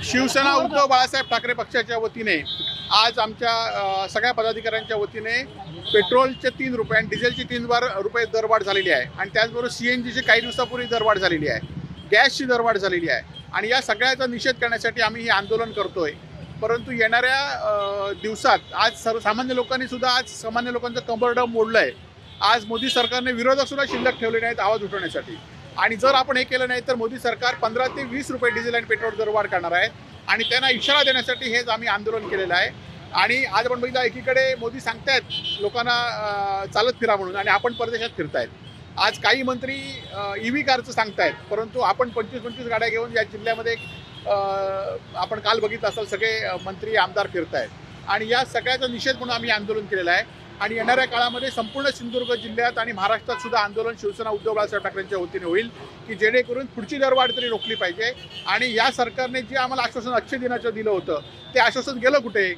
शिवसेना उद्धव बाळासाहेब ठाकरे पक्षाच्या वतीने आज आमच्या सगळ्या पदाधिकाऱ्यांच्या वतीने पेट्रोलचे 3 रुपये आणि डिझेलची 3 रुपये दरवाढ झालेली आहे आणि त्याचबरोबर CNGची काही दिवसापूर्वी दरवाढ झालेली आहे, गॅसची दरवाढ झालेली आहे आणि या सगळ्याचा निषेध करण्यासाठी आम्ही हे आंदोलन करतोय। परंतु येणाऱ्या दिवसात आज सर्वसामान्य लोकांनी सुद्धा आज सामान्य लोकांचं कंबरडं मोडलं आहे। आज मोदी सरकारने विरोधक सुद्धा शिल्लक ठेवले नाहीत आवाज उठवण्यासाठी आणि जर आपण हे केलं नाही तर मोदी सरकार 15 ते 20 रुपये डिझेल आणि पेट्रोल दरवाढ करणार आहे आणि त्यांना इशारा देण्यासाठी हेच आम्ही आंदोलन केलेलं आहे। आणि आज आपण बघितलं एकीकडे मोदी सांगतायत लोकांना चालत फिरा म्हणून आणि आपण परदेशात फिरतायत। आज काही मंत्री EV कारचं सांगतायत, परंतु आपण 25-25 गाड्या घेऊन या जिल्ह्यामध्ये आपण काल बघितलं असाल सगळे मंत्री आमदार फिरतायत आणि या सगळ्याचा निषेध म्हणून आम्ही आंदोलन केलेलं आहे। आणि येणाऱ्या काळामध्ये संपूर्ण सिंधुदुर्ग जिल्ह्यात आणि महाराष्ट्रात सुद्धा आंदोलन शिवसेना उद्धव बाळासाहेब ठाकरेंच्या वतीने होईल की जेणेकरून पुढची दरवाढ तरी रोखली पाहिजे आणि या सरकारने जे आम्हाला आश्वासन 800 दिनाचं दिलं होतं ते आश्वासन गेलं कुठे?